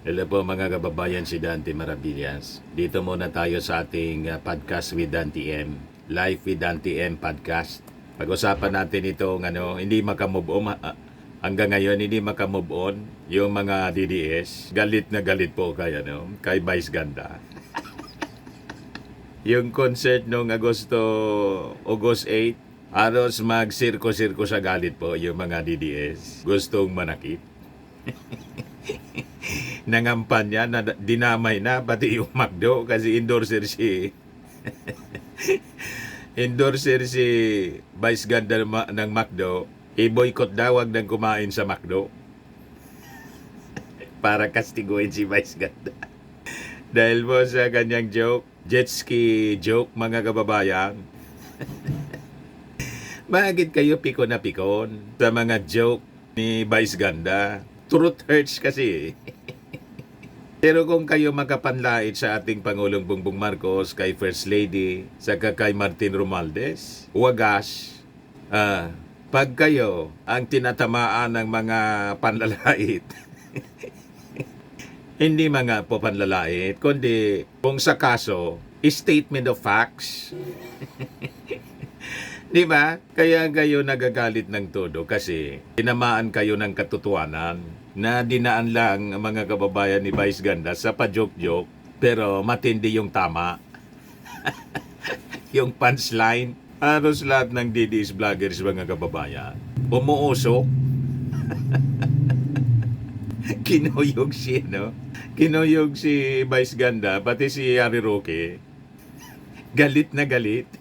Hello po mga kababayan, si Dante Maravillas. Dito muna tayo sa ating podcast with Dante M. Live with Dante M podcast. Pag-usapan natin itong hindi makamove on. Hanggang ngayon hindi makamove on yung mga DDS. Galit na galit po kay Vice Ganda. Yung concert noong August 8, aros mag-sirko-sirko sa galit po yung mga DDS. Gustong manakit. Nangampanya na dinamay na pati yung McDo kasi endorser si Vice Ganda ng McDo. I-boycott daw, wag nang kumain sa McDo para kastiguin si Vice Ganda. Dahil po sa kanyang joke, jet ski joke mga kababayan. Bakit kayo pikon na pikon sa mga joke ni Vice Ganda? Truth hurts kasi. Pero kung kayo makapanlait sa ating Pangulong Bongbong Marcos, kay First Lady, saka kay Martin Romualdez, wagas, pag kayo ang tinatamaan ng mga panlalait, hindi mga po panlalait, kundi kung sa kaso, statement of facts. Di ba? Kaya kayo nagagalit ng todo kasi tinamaan kayo ng katotohanan na dinaan lang ang mga kababayan ni Vice Ganda sa pa-joke-joke pero matindi yung tama. Yung punchline. Halos lahat ng DDS vloggers mga kababayan umuusok. Kinuyog Kinuyog si Vice Ganda pati si Harry Roque. Galit na galit.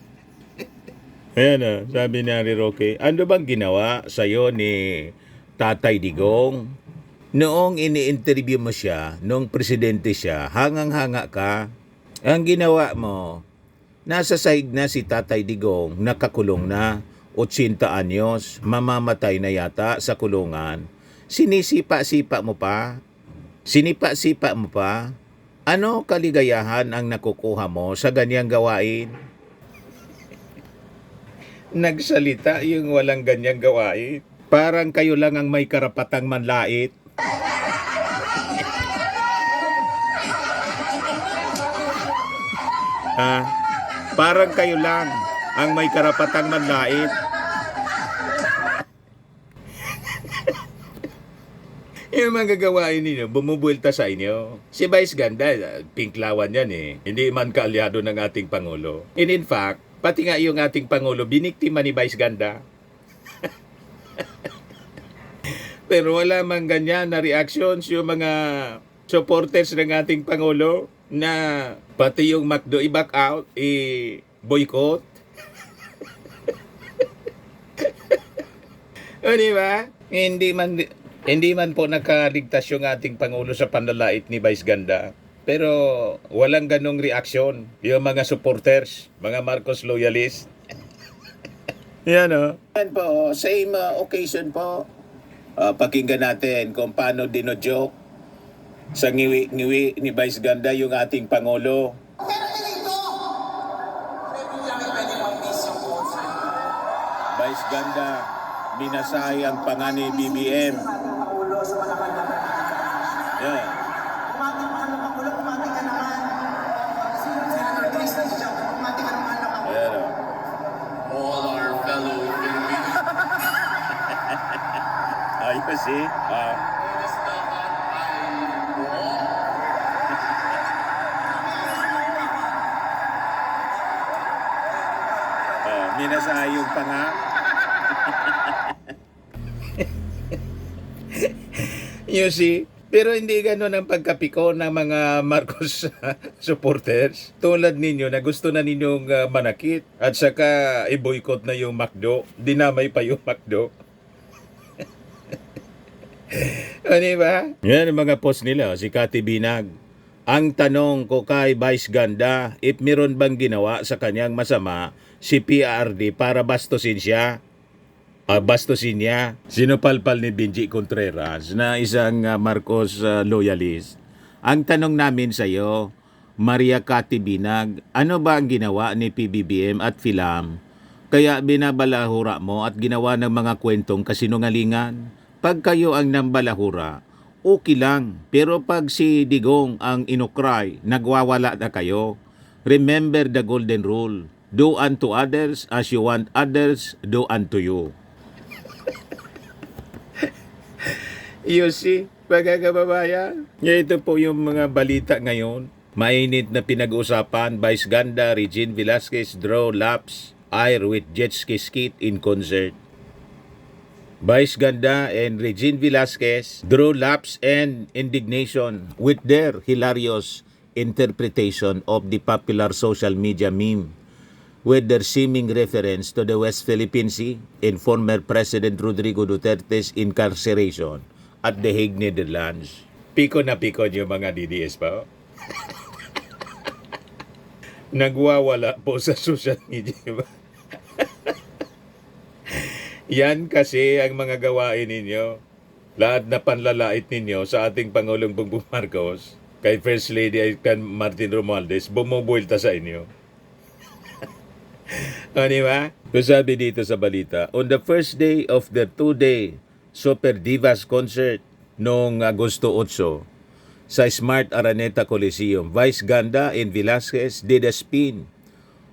Ayan sabi ni Harry Roque, ano bang ginawa sa'yo ni Tatay Digong? Noong ini-interview mo siya, noong presidente siya, hangang-hanga ka. Ang ginawa mo, nasa sahig na si Tatay Digong, nakakulong na, 80 anyos, mamamatay na yata sa kulungan. Sinisipa-sipa mo pa? Sinipa-sipa mo pa? Ano kaligayahan ang nakukuha mo sa ganyang gawain? Nagsalita yung walang ganyang gawain. Parang kayo lang ang may karapatang manlait. Parang kayo lang ang may karapatang manlait. Yung mga gawain ninyo, bumubuelta sa inyo. Si Vice Ganda, pinklawan yan eh. Hindi man kaalyado ng ating Pangulo. And in fact, pati nga yung ating Pangulo, biniktima ni Vice Ganda. Pero wala mang ganyan na reactions yung mga supporters ng ating Pangulo na pati yung McDo i-back out, i-boycott. O diba? Hindi man po nakaligtas yung ating Pangulo sa panlalait ni Vice Ganda. Pero walang ganong reaksyon yung mga supporters, mga Marcos loyalists. Yan Yan po, same occasion po. Pakinggan natin kung paano dino-joke sa ngiwi-ngiwi ni Vice Ganda yung ating Pangulo. Vice Ganda, minasay ang pangani BBM. Yan. Ayos minasayog pa nga. You see? Pero hindi gano'n ang pagkapiko ng mga Marcos supporters. Tulad ninyo na gusto na ninyong manakit at saka i-boycott na yung McDo. Dinamay pa yung McDo. Ano ba? Yan ang mga post nila, si Cathy Binag. Ang tanong ko kay Vice Ganda, if meron bang ginawa sa kanyang masama si PRD para bastusin siya? Bastusin niya. Sinupalpal ni Benji Contreras na isang Marcos loyalist. Ang tanong namin sa iyo, Maria Cathy Binag, ano ba ang ginawa ni PBBM at Philam? Kaya binabalahura mo at ginawa ng mga kwentong kasinungalingan? Pag kayo ang nambalahura, okay lang. Pero pag si Digong ang inukray, nagwawala na kayo. Remember the golden rule. Do unto others as you want others do unto you. You see, pagkakababayan. Ito po yung mga balita ngayon. Mainit na pinag-usapan, Vice Ganda, Regine Velasquez draw laps air with jet ski skit in concert. Vice Ganda and Regine Velasquez drew laps and indignation with their hilarious interpretation of the popular social media meme with their seeming reference to the West Philippine Sea and former President Rodrigo Duterte's incarceration at The Hague, Netherlands. Piko na piko yung mga DDS pa. Nagwawala po sa social media. Yan kasi ang mga gawain ninyo. Lahat na panlalait ninyo sa ating Pangulong Bongbong Marcos, kay First Lady Martin Romualdez, bumubuelta sa inyo. O, di ba? So, sabi dito sa balita, on the first day of the 2-day Super Divas concert noong Agosto 8 sa Smart Araneta Coliseum, Vice Ganda and Velasquez did a spin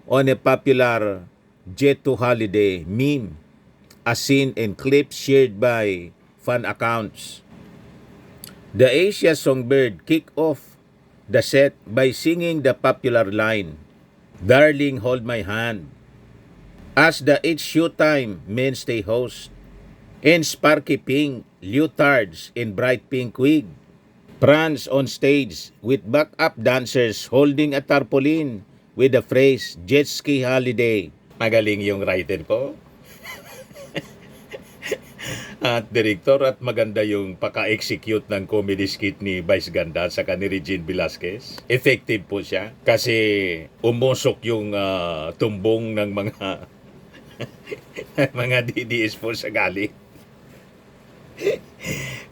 on a popular Jet to Holiday meme, as seen in clips shared by fan accounts. The Asia Songbird kicked off the set by singing the popular line, "Darling, hold my hand," as the It's Showtime mainstay host in sparky pink leotards and bright pink wig prance on stage with backup dancers holding a tarpaulin with the phrase "Jet Ski Holiday." Magaling yung writer po. At director, at maganda yung paka-execute ng comedy skit ni Vice Ganda sa ni Regine Velasquez. Effective po siya kasi umusok yung tumbong ng mga mga DDS po sa galing.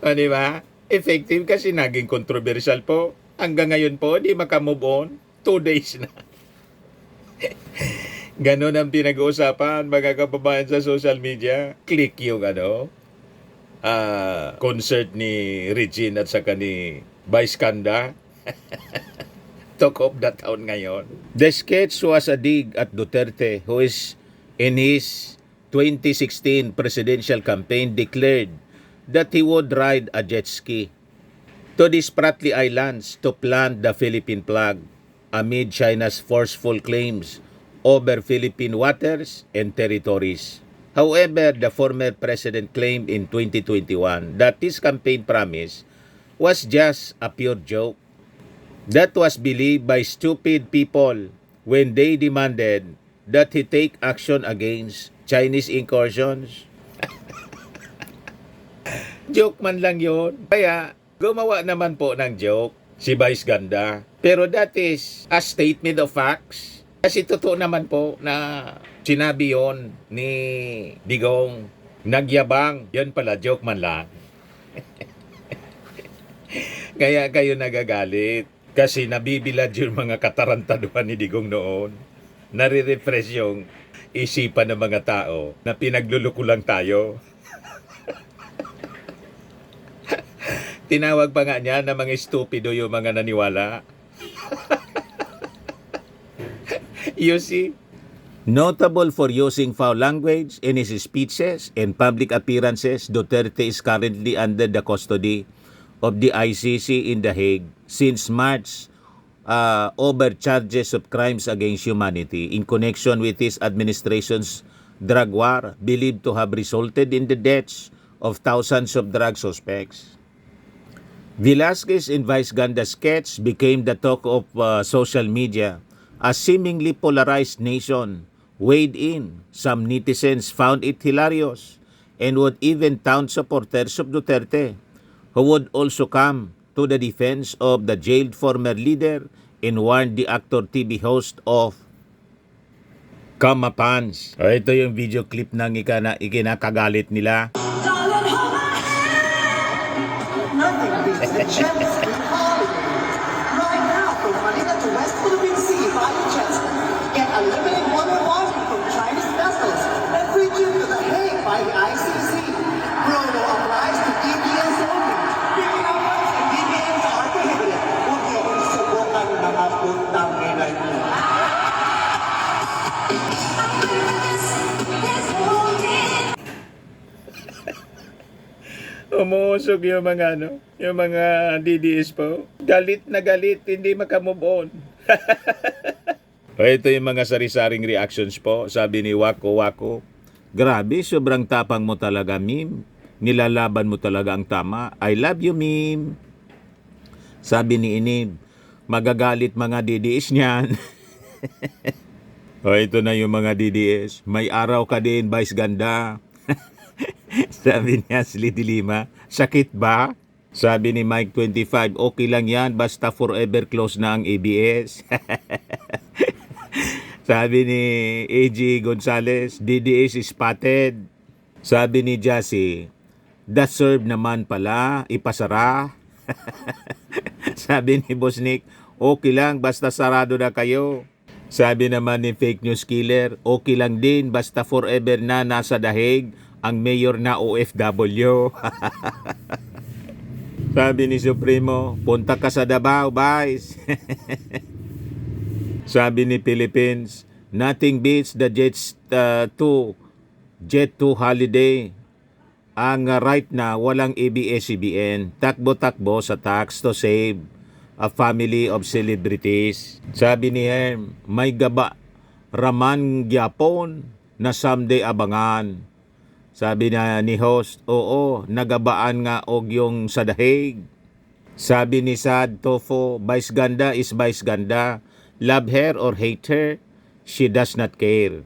O, di ba? Effective kasi naging controversial po. Hanggang ngayon po, di makamove on. 2 days na. Ganon ang pinag-uusapan, mga kababayan, sa social media. Click yung concert ni Regine at saka ni Vice Ganda. Talk of the town ngayon. The sketch was a dig at Duterte, who is in his 2016 presidential campaign declared that he would ride a jet ski to the Spratly Islands to plant the Philippine flag amid China's forceful claims over Philippine waters and territories. However, the former president claimed in 2021 that his campaign promise was just a pure joke that was believed by stupid people when they demanded that he take action against Chinese incursions. Joke man lang yun. Kaya, gumawa naman po ng joke si Vice Ganda. Pero that is a statement of facts. Kasi totoo naman po na sinabi yon ni Digong. Nagyabang. Yan pala, joke man lang. Kaya kayo nagagalit. Kasi nabibilad yung mga katarantaduhan ni Digong noon. Nare-refresh yung isipan ng mga tao na pinagluluko lang tayo. Tinawag pa nga niya na mga estupido yung mga naniwala. You see? Notable for using foul language in his speeches and public appearances, Duterte is currently under the custody of the ICC in The Hague since March over charges of crimes against humanity in connection with his administration's drug war believed to have resulted in the deaths of thousands of drug suspects. Velasquez and Vice Ganda's sketch became the talk of social media. A seemingly polarized nation weighed in. Some netizens found it hilarious and would even taunt supporters of Duterte, who would also come to the defense of the jailed former leader and warned the actor TV host of Kamapans. Ito yung video clip ng ikinakagalit nila. Nothing beats the jet ski holiday. Right now, from Manila to West Philippine Sea via jet ski. Get unlimited water washing from Chinese vessels and free trip to The Hague by the ICC. Promo applies to DPS only. Picking up Umuusog yung mga yung mga DDS po. Galit na galit, hindi makamove on. O, ito yung mga sari-saring reactions po. Sabi ni Wako Wako, grabe, sobrang tapang mo talaga, meme. Nilalaban mo talaga ang tama. I love you, meme. Sabi ni Inib, magagalit mga DDS niyan. O, ito na yung mga DDS. May araw ka din, Vice Ganda. Sabi ni Ashley Dilima, sakit ba? Sabi ni Mike 25, okay lang yan, basta forever close na ang ABS. Sabi ni AG Gonzales, DDS is spotted. Sabi ni Jassy, the serve naman pala, ipasara. Sabi ni Boss Nick, okay lang, basta sarado na kayo. Sabi naman ni Fake News Killer, okay lang din, basta forever na nasa dahig ang mayor na OFW. Sabi ni Supremo, punta ka sa Davao, Vice. Sabi ni Philippines, nothing beats the Jet 2 holiday. Ang right na walang ABS-CBN, takbo-takbo sa tax to save a family of celebrities. Sabi ni Herm, may gaba raman gyapon na someday abangan. Sabi na ni host, oo, nagabaan nga og yung sa dahig. Sabi ni Sad Tofo, Vice Ganda is Vice Ganda. Love her or hate her, she does not care.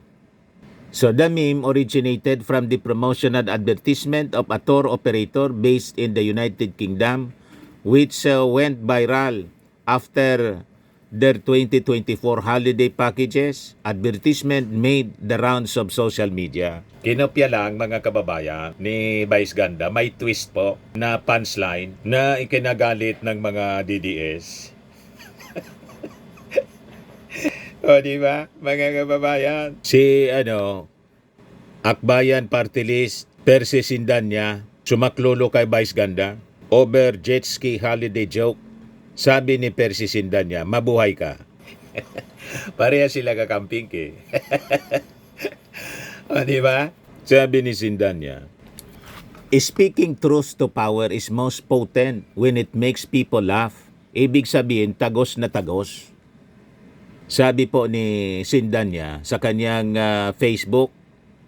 So the meme originated from the promotional advertisement of a tour operator based in the United Kingdom, which went viral after their 2024 holiday packages. Advertisement made the rounds of social media. Kinopya lang mga kababayan ni Vice Ganda, may twist po na punchline na ikinagalit ng mga DDS. O, di ba, mga kababayan? Si, Akbayan Party List, Percy Sindanya, sumaklolo kay Vice Ganda, over jet ski holiday joke. Sabi ni Percy Sindanya, mabuhay ka. Pareha sila kakamping eh. O, di ba? Sabi ni Sindanya, speaking truth to power is most potent when it makes people laugh. Ibig sabihin, tagos na tagos. Sabi po ni Sindanya sa kanyang Facebook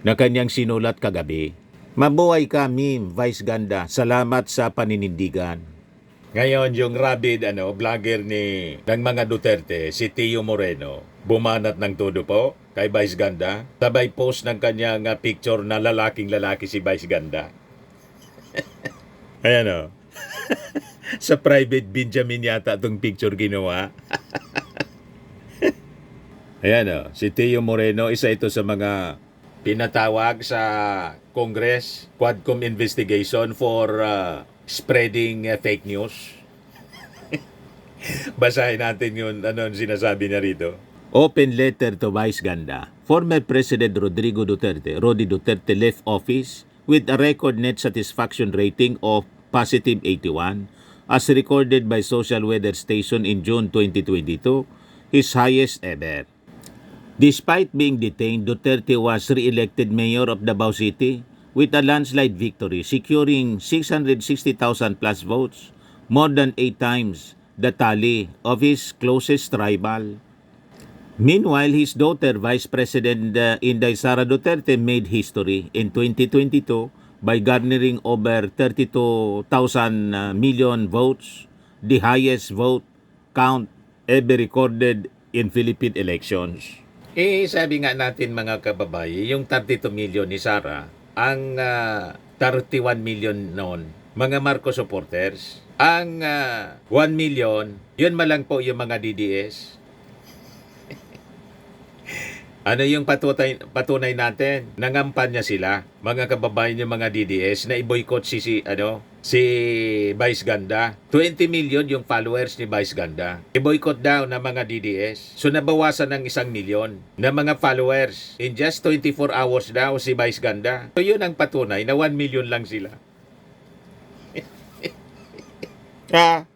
na kanyang sinulat kagabi, mabuhay ka, meme, Vice Ganda. Salamat sa paninindigan. Ngayon, yung rabid vlogger ng mga Duterte, si Tio Moreno, bumanat ng todo po kay Vice Ganda. Sabay post ng kanyang picture na lalaking-lalaki si Vice Ganda. Ayan sa private Benjamin yata itong picture ginawa. Ayan si Tio Moreno, isa ito sa mga pinatawag sa Congress, Quadcom investigation for spreading fake news. Basahin natin yun, sinasabi niya rito. Open letter to Vice Ganda. Former President Rodrigo Duterte, Rodi Duterte left office with a record net satisfaction rating of positive 81 as recorded by Social Weather Station in June 2022, his highest ever. Despite being detained, Duterte was re-elected mayor of Davao City with a landslide victory, securing 660,000 plus votes, more than 8 times the tally of his closest rival. Meanwhile, his daughter, Vice President Inday Sara Duterte, made history in 2022 by garnering over 32,000 million votes, the highest vote count ever recorded in Philippine elections. Sabi nga natin mga kababayan, yung 32 million ni Sara, ang 31 million noon, mga Marcos supporters. Ang 1 million, yun malang po yung mga DDS. Ano yung patunay natin? Nangampanya sila, mga kababayan yung mga DDS, na i-boycott si Vice Ganda. 20 million yung followers ni Vice Ganda. I-boycott daw ng mga DDS. So nabawasan ng 1 million na mga followers. In just 24 hours daw si Vice Ganda. So yun ang patunay na 1 million lang sila. Ha?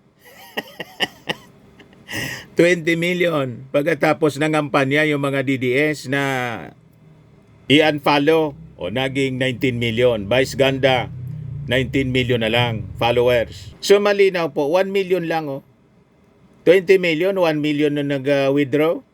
20 million. Pagkatapos ng kampanya yung mga DDS na i-unfollow o naging 19 million. Vice Ganda, 19 million na lang followers. So malinaw po, 1 million lang oh. 20 million, 1 million na nag-withdraw.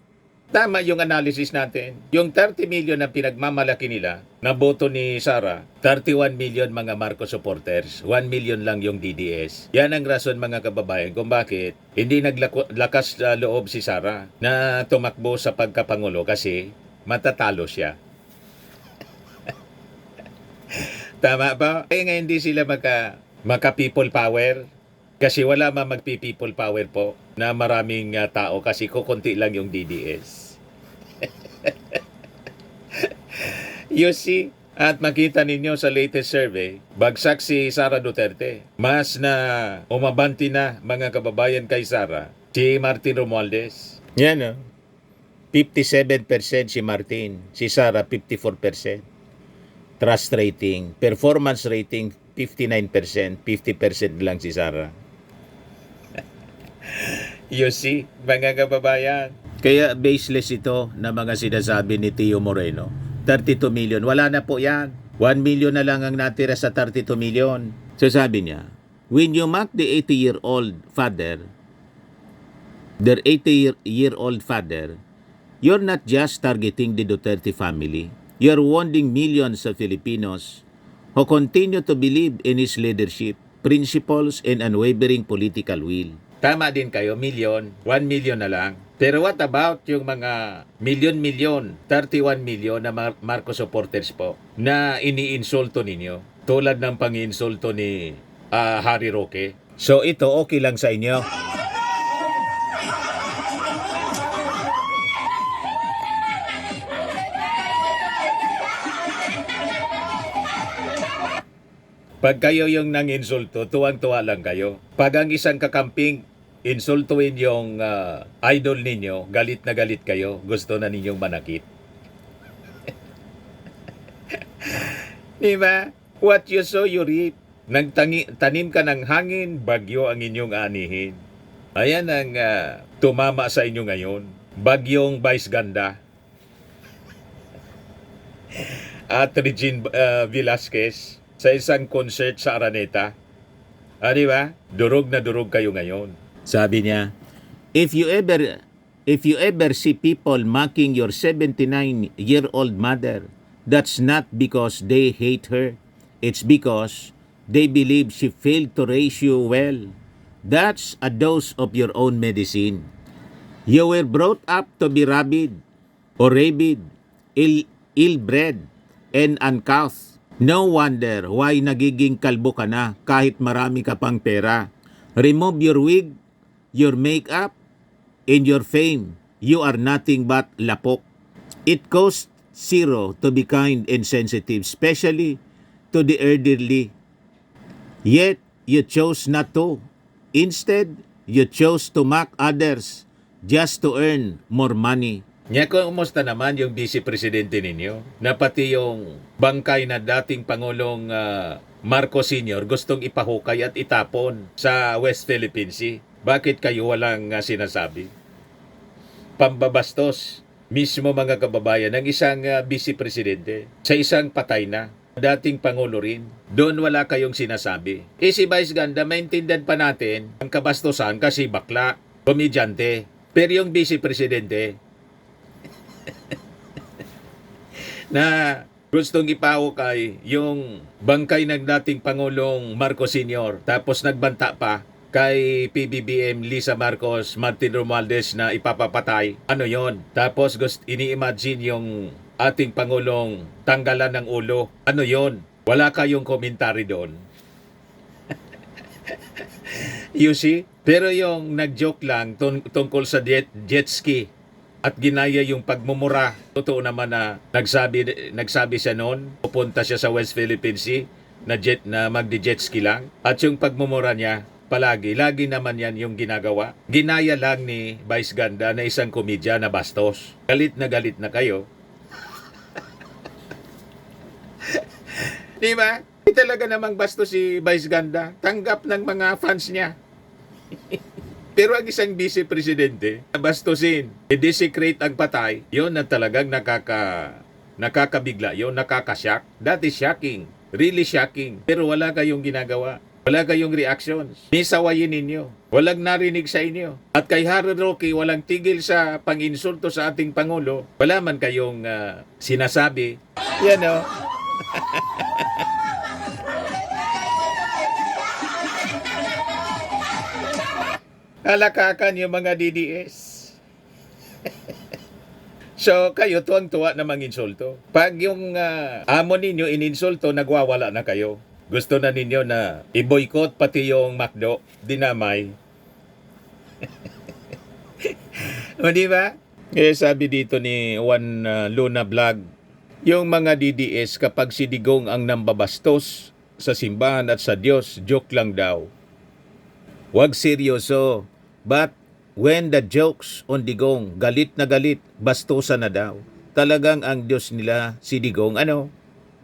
Tama yung analysis natin. Yung 30 million na pinagmamalaki nila na boto ni Sara, 31 million mga Marcos supporters, 1 million lang yung DDS. Yan ang rason mga kababayan kung bakit hindi naglakas loob si Sara na tumakbo sa pagkapangulo kasi matatalo siya. Tama ba? Kaya nga hindi sila maka people power kasi wala magpi-people power po na maraming tao kasi kukunti lang yung DDS. You see, at makita ninyo sa latest survey, bagsak si Sara Duterte. Mas na umabanti na mga kababayan kay Sara, si Martin Romualdez. Yan o. 57% si Martin, si Sara 54%. Trust rating, performance rating 59%, 50% lang si Sara. You see, mga kababayan. Kaya baseless ito na mga sinasabi ni Tio Moreno. 32 million, wala na po yan. 1 million na lang ang natira sa 32 million. So sabi niya, when you mock the 80-year-old father, their 80-year-old father, you're not just targeting the Duterte family. You're wounding millions of Filipinos who continue to believe in his leadership, principles, and unwavering political will. Tama din kayo, 1 million na lang. Pero what about yung mga milyon, 31 million na Marcos supporters po na iniinsulto ninyo? Tulad ng pang-insulto ni Harry Roque. So ito okay lang sa inyo? Pag kayo yung nang-insulto, tuwang-tuwa lang kayo. Pag ang isang kakamping insultuin yung idol ninyo, galit na galit kayo, gusto na ninyong manakit. Diba? What you sow, you reap. Tanim ka ng hangin, bagyo ang inyong anihin. Ayan ang tumama sa inyo ngayon. Bagyong Vice Ganda. At Regine Velasquez sa isang concert sa Araneta. Diba? Durog na durog kayo ngayon. Sabi niya, if you ever see people mocking your 79-year-old mother, that's not because they hate her. It's because they believe she failed to raise you well. That's a dose of your own medicine. You were brought up to be rabid, ill-bred, and uncouth. No wonder why nagiging kalbo ka na kahit marami ka pang pera. Remove your wig, your makeup, and your fame. You are nothing but lapok. It costs zero to be kind and sensitive, especially to the elderly. Yet, you chose not to. Instead, you chose to mock others just to earn more money. Nya, kumusta naman yung vice-presidente ninyo? Na pati yung bangkay na dating Pangulong Marcos Sr. gustong ipahukay at itapon sa West Philippine Sea. Bakit kayo walang sinasabi? Pambabastos mismo mga kababayan ng isang vice-presidente sa isang patay na dating Pangulo rin. Doon wala kayong sinasabi. Si Vice Ganda, maintindihan pa natin ang kabastosan kasi bakla, komedyante. Pero yung vice-presidente na gustong ipahukay yung bangkay ng dating Pangulong Marcos Sr. tapos nagbanta pa kay PBBM Lisa Marcos, Martin Romualdez na ipapapatay. Ano yon? Tapos ini-imagine yung ating Pangulong tanggalan ng ulo. Ano yon? Wala kayong komentary doon. You see? Pero yung nag-joke lang tungkol sa jet ski at ginaya yung pagmumura. Totoo naman na nagsabi siya noon, pupunta siya sa West Philippine Sea na magdi-jet ski lang. At yung pagmumura niya, lagi naman yan yung ginagawa. Ginaya lang ni Vice Ganda na isang komedya na bastos. Galit na kayo. Di ba? Talaga namang bastos si Vice Ganda. Tanggap ng mga fans niya. Pero ang isang vice-presidente, bastusin, i-desecrate ang patay, yun na talagang nakakabigla, yun nakakashock. That is shocking. Really shocking. Pero wala kayong ginagawa. Wala kayong reactions. Nisawayin ninyo. Walang narinig sa inyo. At kay Harry Roque, walang tigil sa pang-insulto sa ating Pangulo. Wala man kayong sinasabi. Yan o. Halakakan yung mga DDS. So, kayo tuwang-tuwa na manginsulto. Pag yung amo ninyo ininsulto, nagwawala na kayo. Gusto na ninyo na i-boycott pati yung McDo, dinamay. O, di ba? Sabi dito ni Juan Luna Vlog, yung mga DDS kapag si Digong ang nambabastos sa simbahan at sa Diyos, joke lang daw. Huwag seryoso. But when the jokes on Digong, galit na galit, bastusan na daw. Talagang ang Diyos nila, si Digong,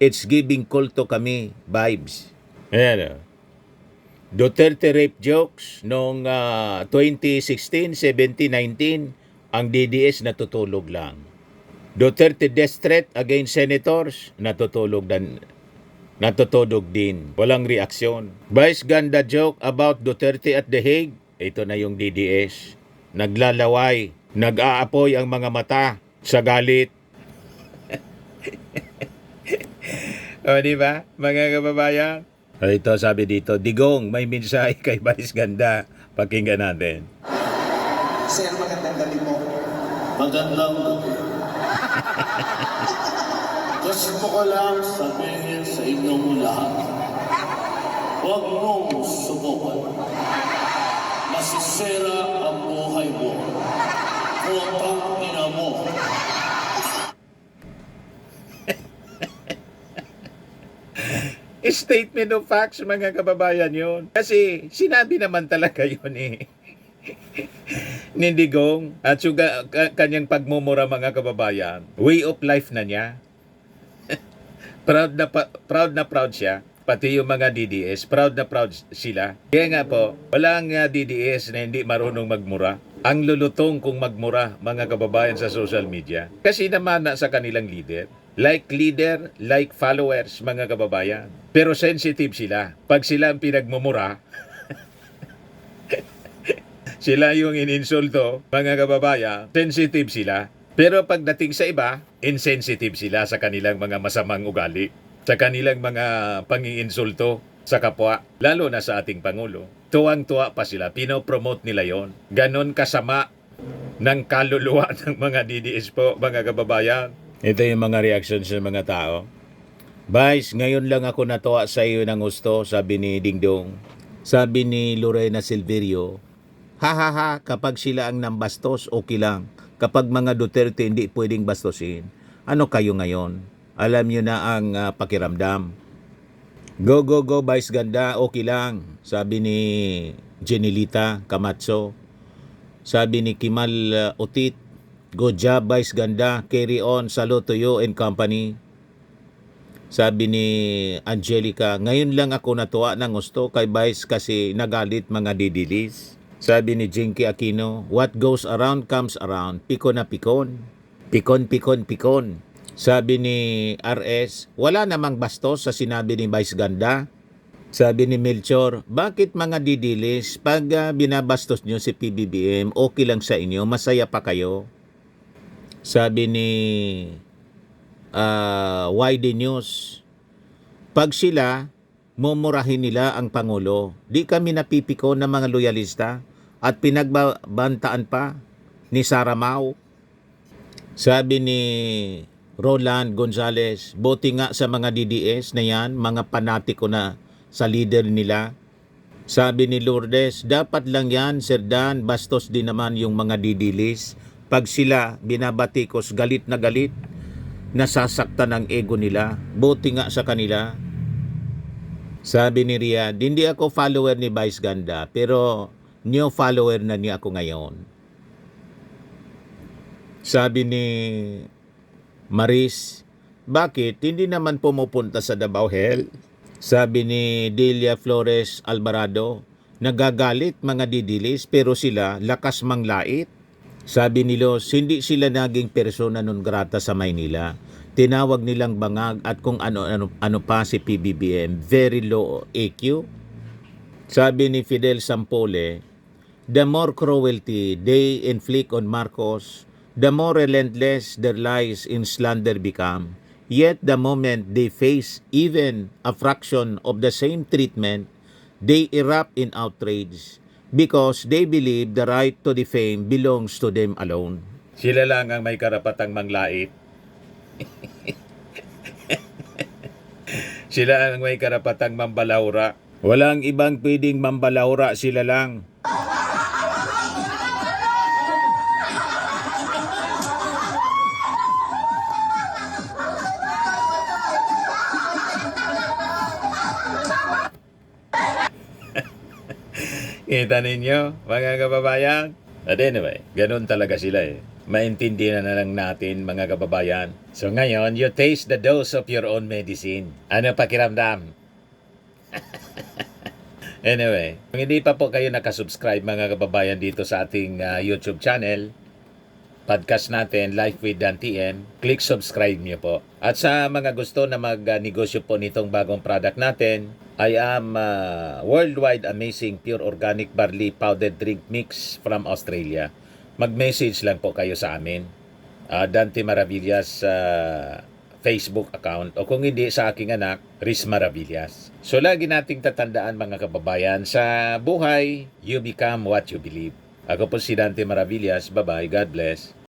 it's giving kulto kami vibes. Ayan o. Duterte rape jokes noong 2016, 17, 19, ang DDS natutulog lang. Duterte death threat against senators, natutulog din. Walang reaksyon. Vice ganda joke about Duterte at The Hague, ito na yung DDS. Naglalaway, nag-aapoy ang mga mata sa galit. O, di ba, mga kababayan? Ito sabi dito, Digong, may mensahe kay Vice Ganda. Pakinggan natin. Sir, magandang gabi mo. Magandang gabi. Gusto ko lang sabihin sa inyong lahat, huwag mong subukan. Masisira ang buhay mo. Putang ina mo. Statement of facts, mga kababayan yun. Kasi sinabi naman talaga yun ni Digong at kanyang pagmumura, mga kababayan. Way of life na niya. proud na proud siya. Pati yung mga DDS, proud na proud sila. Kaya nga po, walang DDS na hindi marunong magmura. Ang lulutong kung magmura, mga kababayan, sa social media. Kasi naman sa kanilang leader. Like leader, like followers, mga kababayan. Pero sensitive sila. Pag sila ang pinagmumura, sila yung ininsulto, mga kababayan, sensitive sila. Pero pagdating sa iba, insensitive sila sa kanilang mga masamang ugali. Sa kanilang mga pangiinsulto sa kapwa, lalo na sa ating Pangulo. Tuwang-tuwa pa sila, pinopromote nila yon. Ganon kasama ng kaluluwa ng mga DDS po, mga kababayan. Ito yung mga reactions ng mga tao. Vice, ngayon lang ako natuwa sa iyo ng gusto, sabi ni Dingdong. Sabi ni Lorena Silverio, ha, kapag sila ang nambastos, okay lang. Kapag mga Duterte hindi pwedeng bastosin, ano kayo ngayon? Alam nyo na ang pakiramdam. Go, Vice Ganda, okay lang. Sabi ni Jenilita Camacho. Sabi ni Kimal Otit, good job, Vice Ganda. Carry on, salute to you and company. Sabi ni Angelica, ngayon lang ako natuwa ng gusto kay Vice kasi nagalit mga didilis. Sabi ni Jinky Aquino, what goes around comes around. Pikon na pikon. Pikon. Sabi ni RS, wala namang bastos sa sinabi ni Vice Ganda. Sabi ni Melchor, bakit mga didilis, pag binabastos nyo si PBBM, okay lang sa inyo, masaya pa kayo? Sabi ni YD News, pag sila, mumurahin nila ang Pangulo. Di kami napipiko ng mga loyalista at pinagbantaan pa ni Sara Mau. Sabi ni Roland Gonzales, buti nga sa mga DDS na yan, mga panatiko na sa leader nila. Sabi ni Lourdes, dapat lang yan, Sir Dan, bastos din naman yung mga didilis. Pag sila binabatikos, galit na galit, nasasaktan ang ego nila. Buti nga sa kanila. Sabi ni Riyad, hindi ako follower ni Vice Ganda, pero new follower na niya ako ngayon. Sabi ni Maris, bakit hindi naman pumupunta sa Davao Hell? Sabi ni Delia Flores Alvarado, nagagalit mga didilis pero sila lakas manglait. Sabi ni Los, hindi sila naging persona non grata sa Maynila. tinawag nilang bangag at kung ano pa si PBBM, very low EQ. Sabi ni Fidel Sampole, the more cruelty they inflict on Marcos, the more relentless their lies in slander become. Yet the moment they face even a fraction of the same treatment, they erupt in outrage because they believe the right to defame belongs to them alone. Sila lang ang may karapatang manglait. Sila ang may karapatang mambalahura. Walang ibang pwedeng mambalahura, sila lang. Kita ninyo, mga kababayan? But anyway, ganun talaga sila eh. Maintindihan na lang natin, mga kababayan. So ngayon, you taste the dose of your own medicine. Ano pakiramdam? Anyway, kung hindi pa po kayo nakasubscribe, mga kababayan, dito sa ating YouTube channel, podcast natin, Life with Dan TN, click subscribe nyo po. At sa mga gusto na magnegosyo po nitong bagong product natin, I am worldwide amazing pure organic barley powdered drink mix from Australia. Mag-message lang po kayo sa amin. Dante Maravillas Facebook account o kung hindi sa aking anak, Riz Maravillas. So lagi nating tatandaan, mga kababayan, sa buhay, you become what you believe. Ako po si Dante Maravillas. Bye-bye. God bless.